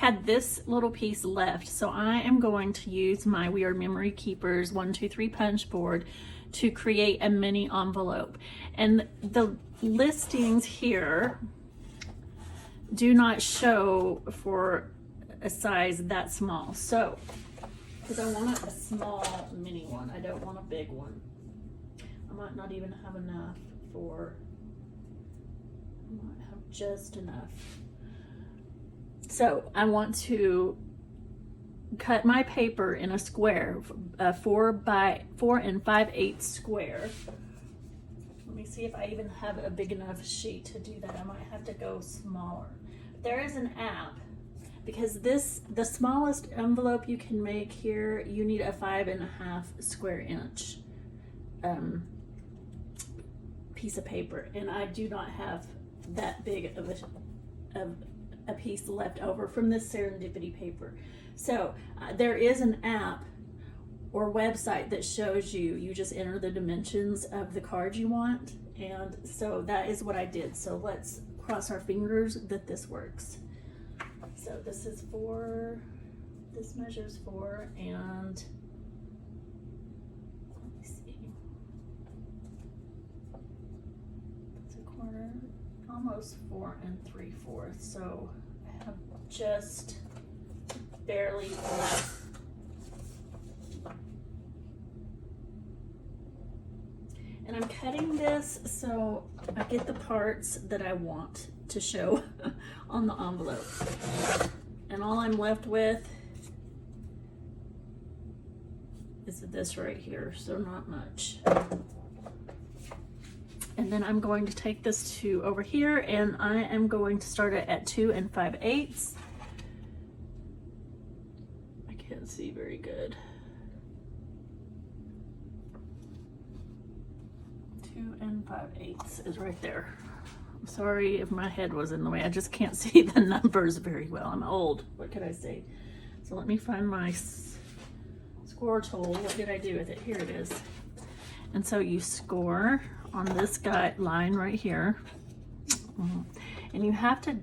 had this little piece left, so I am going to use my We Are Memory Keepers 123 punch board to create a mini envelope. And the listings here do not show for a size that small. So, because I want a small mini one, I don't want a big one. I might not even have enough for, I might have just enough. So I want to cut my paper in a square, 4 by 4 5/8 square. Let me see if I even have a big enough sheet to do that. I might have to go smaller. There is an app, because the smallest envelope you can make here, you need a 5.5 square inch piece of paper, and I do not have that big of a piece left over from this Serendipity paper. So there is an app or website that shows you just enter the dimensions of the card you want, and so that is what I did. So let's cross our fingers that this works. So this is 4, this measures 4, and let me see, it's a quarter, almost 4 3/4. So I have just barely enough. And I'm cutting this so I get the parts that I want to show on the envelope. And all I'm left with is this right here, so not much. And then I'm going to take this to over here, and I am going to start it at 2 5/8. I can't see very good. 2 5/8 is right there. I'm sorry if my head was in the way. I just can't see the numbers very well. I'm old. What could I say? So let me find my score tool. What did I do with it? Here it is. And so you score on this line right here. And you have to,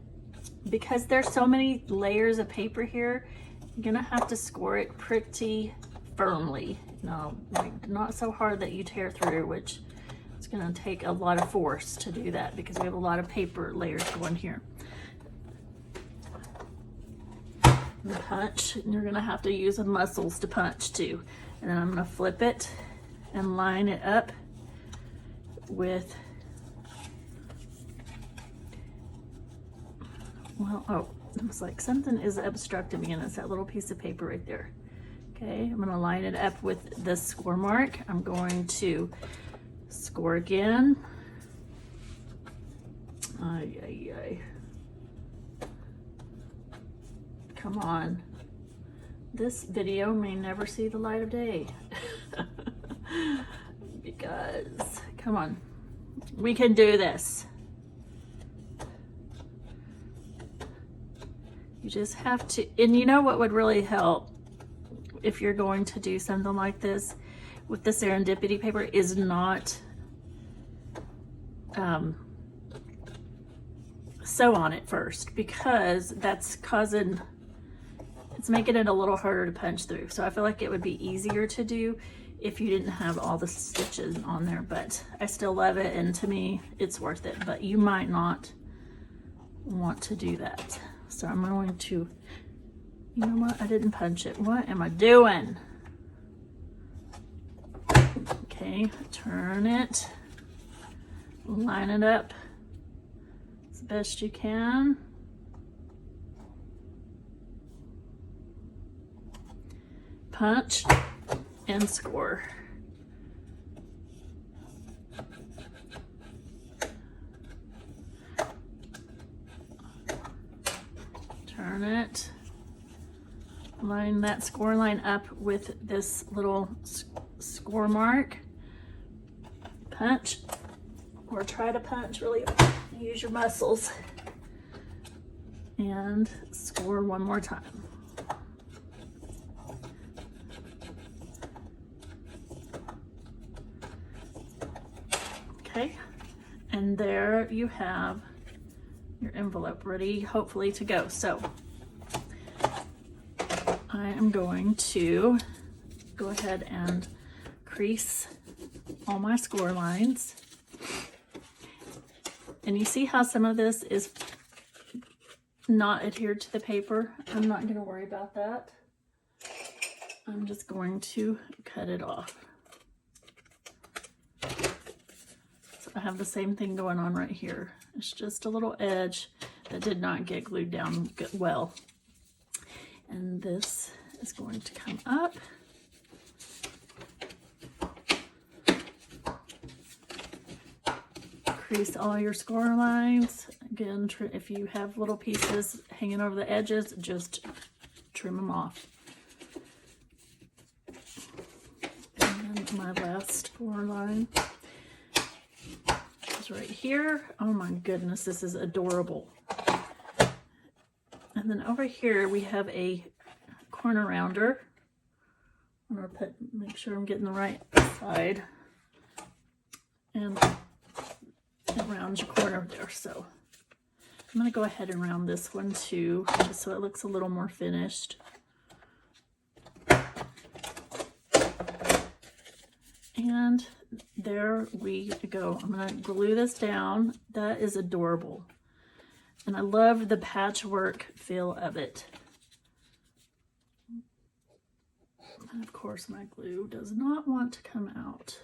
because there's so many layers of paper here, you're gonna have to score it pretty firmly. No, like not so hard that you tear through, which it's gonna take a lot of force to do that because we have a lot of paper layers going here. And punch, and you're gonna have to use the muscles to punch too. And then I'm gonna flip it and line it up with, well, oh, it was like something is obstructing me, and it's that little piece of paper right there. Okay, I'm gonna line it up with the score mark. I'm going to score again. Ay, ay, ay. Come on. This video may never see the light of day. Because, come on, we can do this. You just have to, and you know what would really help if you're going to do something like this with the Serendipity paper is not sew on it first, because that's causing, it's making it a little harder to punch through. So I feel like it would be easier to do if you didn't have all the stitches on there, but I still love it, and to me it's worth it, but you might not want to do that. So I'm going to, you know what, I didn't punch it. What am I doing? Okay, turn it, line it up as best you can. Punch and score. Turn it, line that score line up with this little score mark, punch, or try to punch, really use your muscles, and score one more time. Okay, and there you have your envelope ready, hopefully, to go. So I am going to go ahead and crease all my score lines. And you see how some of this is not adhered to the paper? I'm not going to worry about that. I'm just going to cut it off. So I have the same thing going on right here. It's just a little edge that did not get glued down well. And this is going to come up. Crease all your score lines. Again, if you have little pieces hanging over the edges, just trim them off. And then my last score line is right here. Oh my goodness, this is adorable. And then over here we have a corner rounder. I'm gonna make sure I'm getting the right side. And it rounds your corner there. So I'm gonna go ahead and round this one too, just so it looks a little more finished. And there we go. I'm gonna glue this down. That is adorable. And I love the patchwork feel of it. And of course my glue does not want to come out.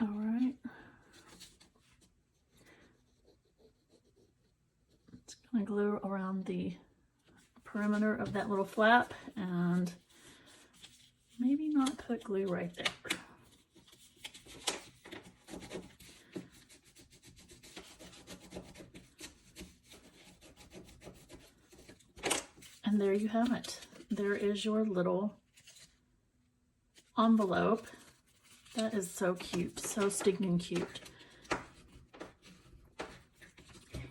All right. It's gonna glue around the perimeter of that little flap and maybe not put glue right there. And there you have it. There is your little envelope. That is so cute, so stinking cute.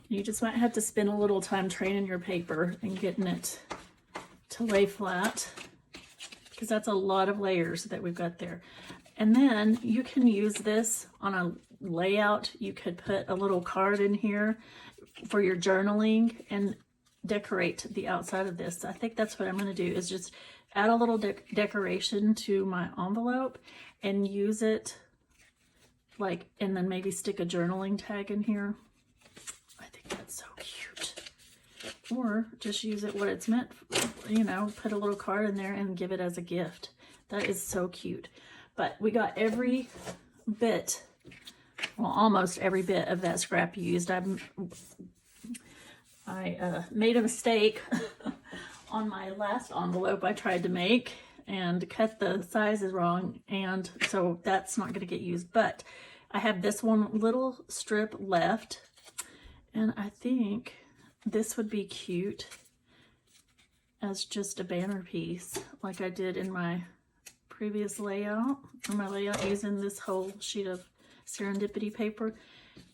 You just might have to spend a little time training your paper and getting it to lay flat, because that's a lot of layers that we've got there. And then you can use this on a layout. You could put a little card in here for your journaling and decorate the outside of this. I think that's what I'm going to do, is just add a little decoration to my envelope and use it like, and then maybe stick a journaling tag in here. I think that's so cute. Or just use it what it's meant, you know, put a little card in there and give it as a gift. That is so cute. But we got every bit, well, almost every bit of that scrap used. I made a mistake on my last envelope I tried to make and cut the sizes wrong, and so that's not going to get used. But I have this one little strip left, and I think this would be cute as just a banner piece, like I did in my previous layout, or my layout using this whole sheet of Serendipity paper,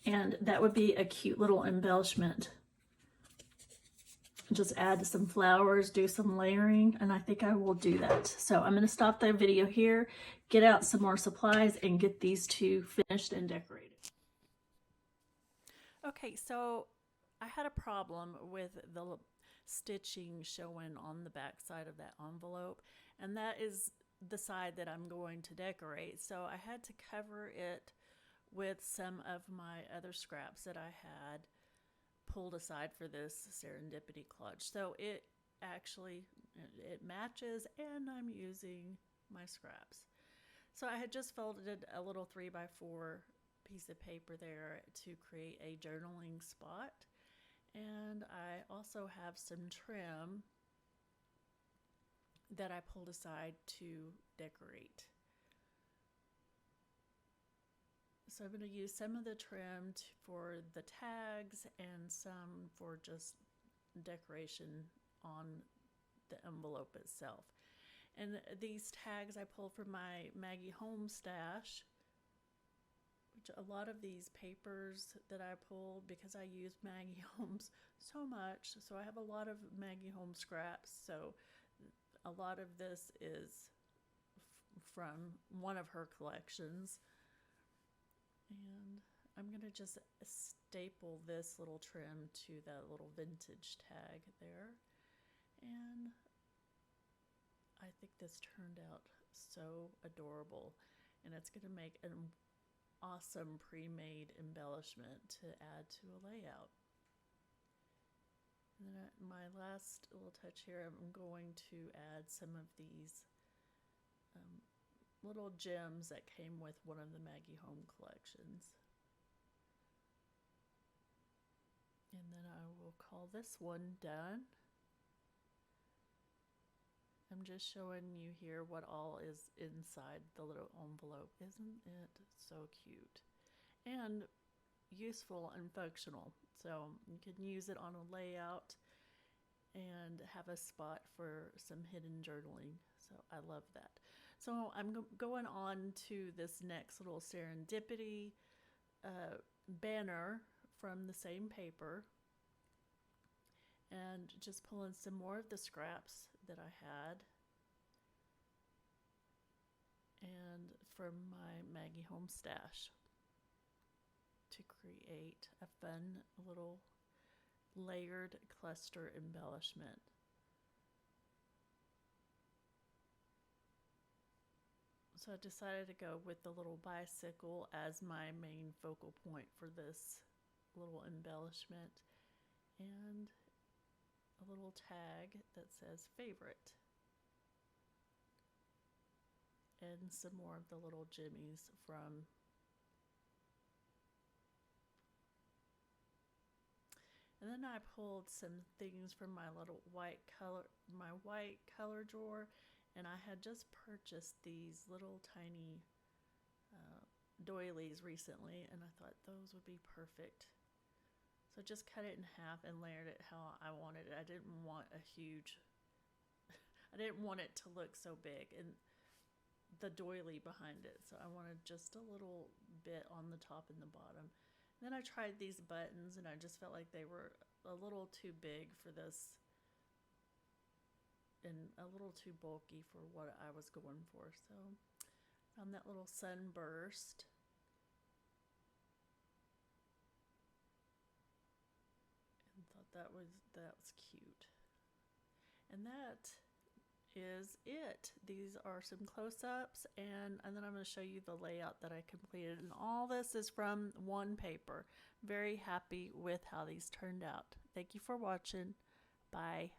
and that would be a cute little embellishment. Just add some flowers, do some layering, and I think I will do that. So I'm going to stop the video here, get out some more supplies, and get these two finished and decorated. Okay, so I had a problem with the stitching showing on the back side of that envelope, and that is the side that I'm going to decorate. So I had to cover it with some of my other scraps that I had pulled aside for this Serendipity collage. So it actually, it matches, and I'm using my scraps. So I had just folded a little 3x4 piece of paper there to create a journaling spot. And I also have some trim that I pulled aside to decorate. So I'm going to use some of the trim for the tags and some for just decoration on the envelope itself. And these tags I pulled from my Maggie Holmes stash, which a lot of these papers that I pulled, because I use Maggie Holmes so much, so I have a lot of Maggie Holmes scraps. So a lot of this is from one of her collections. And I'm going to just staple this little trim to that little vintage tag there. And I think this turned out so adorable, and it's going to make an awesome pre-made embellishment to add to a layout. And then my last little touch here, I'm going to add some of these little gems that came with one of the Maggie Home collections. And then I will call this one done. I'm just showing you here what all is inside the little envelope. Isn't it so cute? And useful and functional. So you can use it on a layout and have a spot for some hidden journaling. So I love that. So I'm going on to this next little Serendipity banner from the same paper, and just pulling some more of the scraps that I had and from my Maggie Home stash to create a fun little layered cluster embellishment. So I decided to go with the little bicycle as my main focal point for this little embellishment, and a little tag that says favorite, and some more of the little jimmies from and then I pulled some things from my little white color drawer, and I had just purchased these little tiny doilies recently, and I thought those would be perfect. So just cut it in half and layered it how I wanted it. I didn't want I didn't want it to look so big and the doily behind it. So I wanted just a little bit on the top and the bottom. And then I tried these buttons, and I just felt like they were a little too big for this and a little too bulky for what I was going for. So found that little sunburst. And thought that was cute. And that is it. These are some close-ups, and then I'm going to show you the layout that I completed, and all this is from one paper. Very happy with how these turned out. Thank you for watching. Bye.